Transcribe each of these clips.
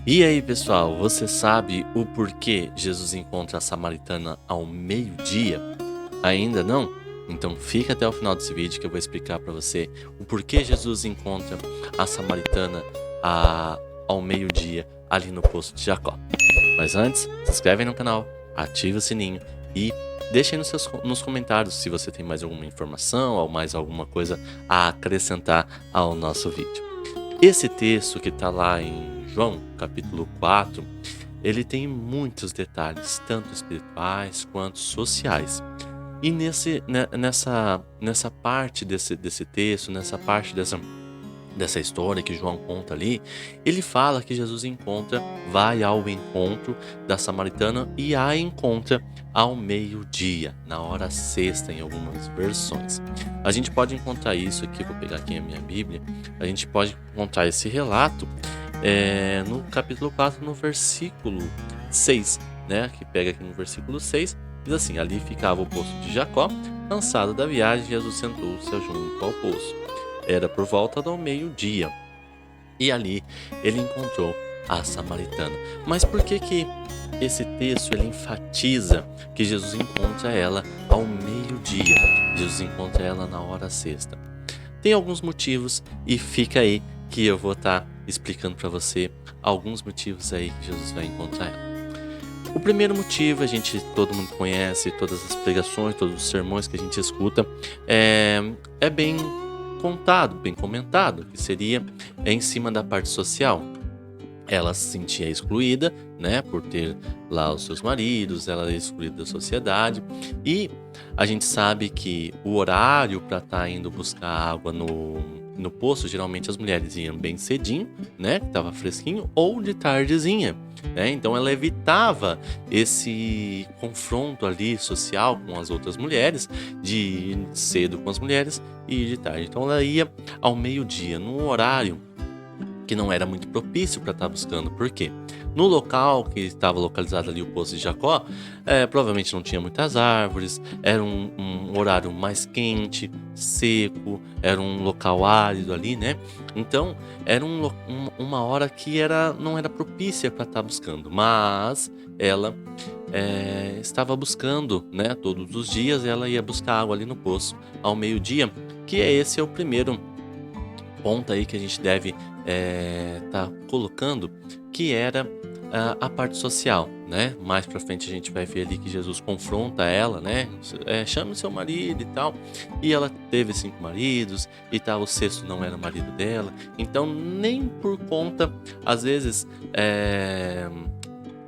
E aí, pessoal, você sabe o porquê Jesus encontra a samaritana ao meio-dia? Ainda não? Então fica até o final desse vídeo que eu vou explicar para você o porquê Jesus encontra a samaritana ao meio-dia ali no poço de Jacó. Mas antes, se inscreve no canal, ativa o sininho e deixa aí nos comentários se você tem mais alguma informação ou mais alguma coisa a acrescentar ao nosso vídeo. Esse texto que está lá em João, capítulo 4, ele tem muitos detalhes, tanto espirituais quanto sociais. E nessa parte desse texto, nessa parte dessa história que João conta ali, ele fala que Jesus vai ao encontro da samaritana e a encontra ao meio-dia, na hora sexta em algumas versões. A gente pode encontrar isso aqui, vou pegar aqui a minha Bíblia, a gente pode encontrar esse relato no capítulo 4, no versículo 6, né? Que pega aqui no versículo 6, diz assim: ali ficava o poço de Jacó, cansado da viagem, Jesus sentou-se junto ao poço. Era por volta do meio-dia. E ali ele encontrou a samaritana. Mas por que esse texto ele enfatiza que Jesus encontra ela ao meio-dia? Jesus encontra ela na hora sexta. Tem alguns motivos e fica aí que eu vou estar explicando para você alguns motivos aí que Jesus vai encontrar ela. O primeiro motivo, todo mundo conhece, todas as pregações, todos os sermões que a gente escuta, é bem contado, bem comentado, que seria em cima da parte social. Ela se sentia excluída, né, por ter lá os seus maridos, ela é excluída da sociedade. E a gente sabe que o horário para estar indo buscar água no poço, geralmente as mulheres iam bem cedinho, né, que estava fresquinho, ou de tardezinha, né? Então ela evitava esse confronto ali social com as outras mulheres, de ir cedo com as mulheres e ir de tarde. Então ela ia ao meio-dia, num horário que não era muito propício para estar buscando. Por quê? No local que estava localizado ali o Poço de Jacó, provavelmente não tinha muitas árvores, era um horário mais quente, seco, era um local árido ali, né? Então, era uma hora que não era propícia para estar buscando, mas ela estava buscando, né? Todos os dias ela ia buscar água ali no poço ao meio-dia, que esse é o primeiro ponto aí que a gente deve tá colocando, que era a parte social, né? Mais pra frente a gente vai ver ali que Jesus confronta ela, né? Chame o seu marido e tal. E ela teve 5 maridos e tal, o sexto não era o marido dela. Então, nem por conta, às vezes,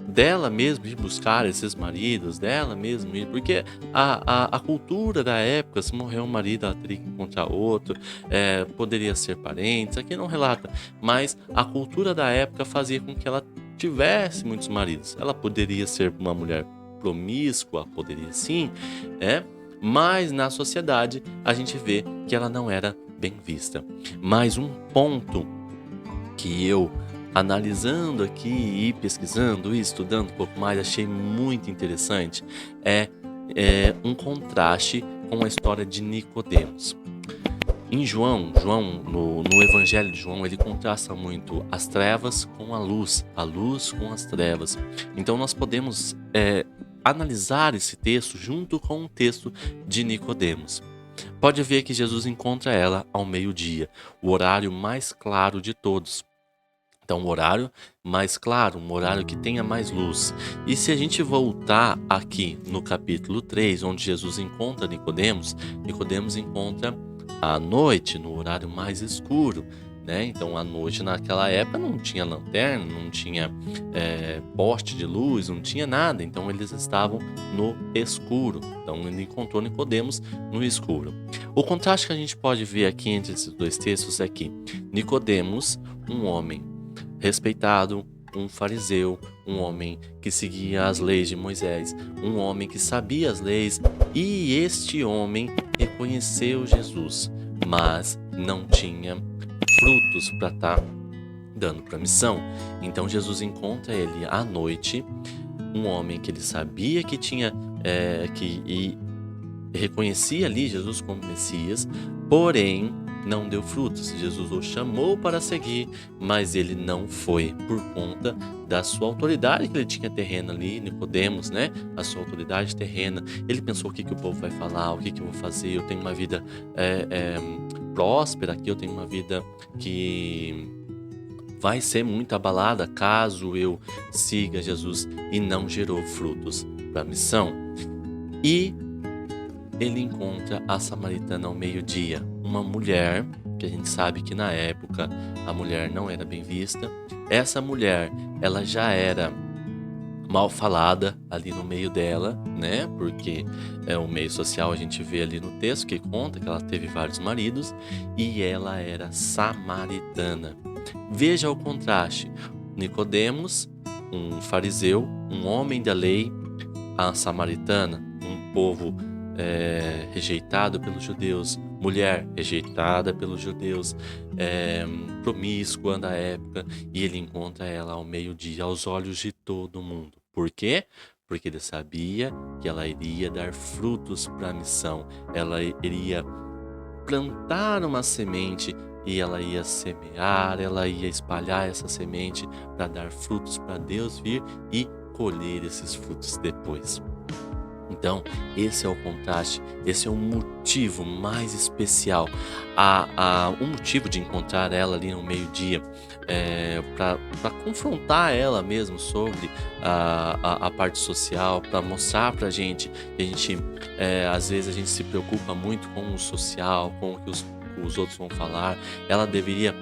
dela mesmo ir buscar esses maridos, dela mesmo ir, porque a cultura da época, se morrer um marido, ela teria que encontrar outro, poderia ser parentes, aqui não relata, mas a cultura da época fazia com que ela tivesse muitos maridos. Ela poderia ser uma mulher promíscua, poderia sim, mas na sociedade a gente vê que ela não era bem vista. Mais um ponto que eu, analisando aqui e pesquisando e estudando um pouco mais, achei muito interessante, um contraste com a história de Nicodemos. Em João, no Evangelho de João, ele contrasta muito as trevas com a luz com as trevas. Então nós podemos analisar esse texto junto com o texto de Nicodemos. Pode ver que Jesus encontra ela ao meio-dia, o horário mais claro de todos. Então, um horário mais claro, um horário que tenha mais luz. E se a gente voltar aqui no capítulo 3, onde Jesus encontra Nicodemos, Nicodemos encontra à noite, no horário mais escuro, né? Então, à noite naquela época não tinha lanterna, não tinha poste de luz, não tinha nada. Então, eles estavam no escuro. Então, ele encontrou Nicodemos no escuro. O contraste que a gente pode ver aqui entre esses dois textos é que Nicodemos, um homem respeitado, um fariseu, um homem que seguia as leis de Moisés, um homem que sabia as leis, e este homem reconheceu Jesus, mas não tinha frutos para estar dando para a missão. Então Jesus encontra ele à noite, um homem que ele sabia que tinha e reconhecia ali Jesus como Messias, porém não deu frutos. Jesus o chamou para seguir, mas ele não foi por conta da sua autoridade que ele tinha terrena ali, Nicodemos, né? A sua autoridade terrena. Ele pensou: o que o povo vai falar, o que eu vou fazer? Eu tenho uma vida próspera aqui, eu tenho uma vida que vai ser muito abalada caso eu siga Jesus, e não gerou frutos para a missão. E ele encontra a samaritana ao meio-dia, uma mulher que a gente sabe que na época a mulher não era bem vista. Essa mulher, ela já era mal falada ali no meio dela, né? Porque o meio social, a gente vê ali no texto que conta que ela teve vários maridos e ela era samaritana. Veja o contraste: Nicodemos, um fariseu, um homem da lei, a samaritana, um povo rejeitado pelos judeus, mulher rejeitada pelos judeus, promíscua da época, e ele encontra ela ao meio-dia, aos olhos de todo mundo. Por quê? Porque ele sabia que ela iria dar frutos para a missão, ela iria plantar uma semente e ela ia semear, ela ia espalhar essa semente para dar frutos, para Deus vir e colher esses frutos depois. Então, esse é o contraste, esse é o motivo mais especial, o motivo de encontrar ela ali no meio-dia, para confrontar ela mesmo sobre a parte social, para mostrar para a gente que a gente, às vezes a gente se preocupa muito com o social, com o que os outros vão falar. Ela deveria,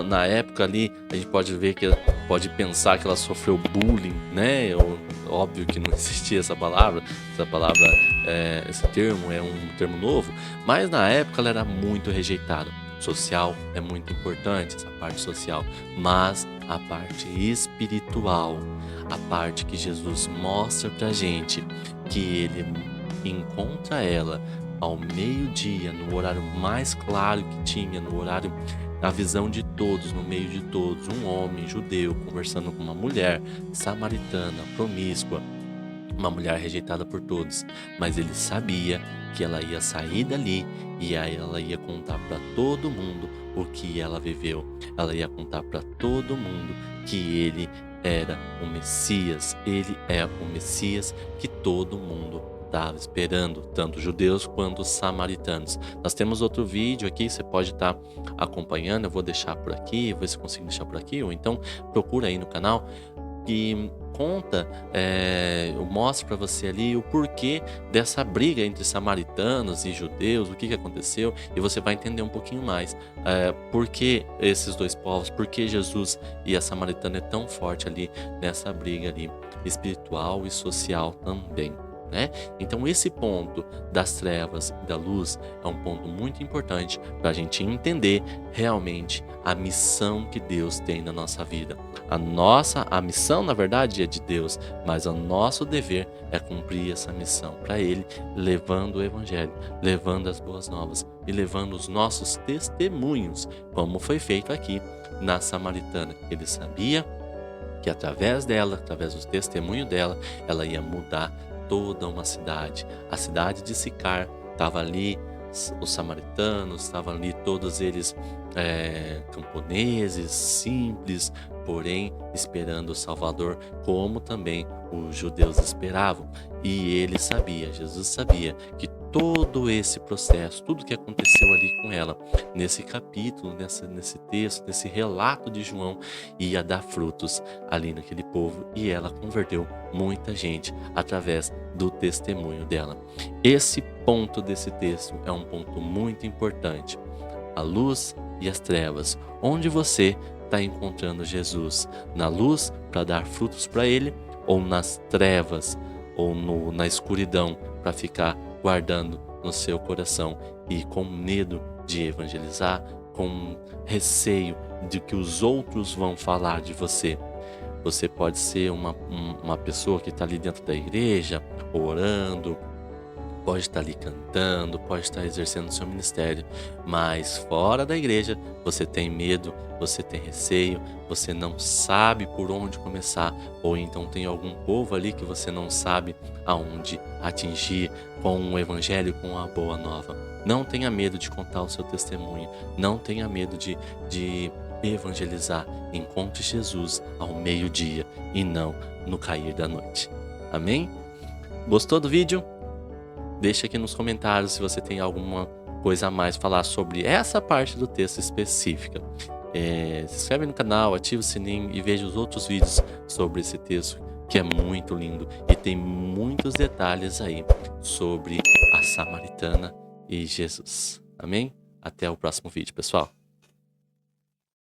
na época ali, a gente pode ver que pode pensar que ela sofreu bullying, né? Óbvio que não existia essa palavra, esse termo é um termo novo, mas na época ela era muito rejeitada. Social é muito importante, essa parte social, mas a parte espiritual, a parte que Jesus mostra pra gente, que ele encontra ela ao meio-dia, no horário mais claro que tinha, no horário, na visão de todos, no meio de todos, um homem judeu conversando com uma mulher samaritana, promíscua, uma mulher rejeitada por todos, mas ele sabia que ela ia sair dali e aí ela ia contar para todo mundo o que ela viveu. Ela ia contar para todo mundo que ele era o Messias, ele é o Messias que todo mundo estava esperando, tanto judeus quanto samaritanos. Nós temos outro vídeo aqui, você pode estar acompanhando, eu vou deixar por aqui, vou ver se eu consigo deixar por aqui, ou então procura aí no canal, que conta, eu mostro para você ali o porquê dessa briga entre samaritanos e judeus, o que aconteceu, e você vai entender um pouquinho mais por que esses dois povos, por que Jesus e a samaritana é tão forte ali nessa briga ali espiritual e social também, né? Então esse ponto das trevas e da luz é um ponto muito importante para a gente entender realmente a missão que Deus tem na nossa vida. A missão, na verdade, é de Deus, mas o nosso dever é cumprir essa missão para Ele, levando o Evangelho, levando as boas novas e levando os nossos testemunhos, como foi feito aqui na samaritana. Ele sabia que através dela, através do testemunho dela, ela ia mudar toda uma cidade. A cidade de Sicar estava ali, os samaritanos estavam ali, todos eles camponeses, simples, porém esperando o Salvador, como também os judeus esperavam. E ele sabia, Jesus sabia, que todo esse processo, tudo que aconteceu ali com ela, nesse capítulo, nesse texto, nesse relato de João, ia dar frutos ali naquele povo, e ela converteu muita gente através do testemunho dela. Esse ponto desse texto é um ponto muito importante. A luz e as trevas. Onde você está encontrando Jesus? Na luz para dar frutos para Ele, ou nas trevas, ou na escuridão para ficar guardando no seu coração e com medo de evangelizar, com receio de que os outros vão falar de você? Você pode ser uma pessoa que está ali dentro da igreja, orando, pode estar ali cantando, pode estar exercendo o seu ministério, mas fora da igreja você tem medo, você tem receio, você não sabe por onde começar, ou então tem algum povo ali que você não sabe aonde atingir com o evangelho, com a boa nova. Não tenha medo de contar o seu testemunho. Não tenha medo de evangelizar. Encontre Jesus ao meio-dia e não no cair da noite. Amém? Gostou do vídeo? Deixa aqui nos comentários se você tem alguma coisa a mais falar sobre essa parte do texto específica. Se inscreve no canal, ativa o sininho e veja os outros vídeos sobre esse texto, que é muito lindo e tem muitos detalhes aí sobre a samaritana e Jesus. Amém? Até o próximo vídeo, pessoal.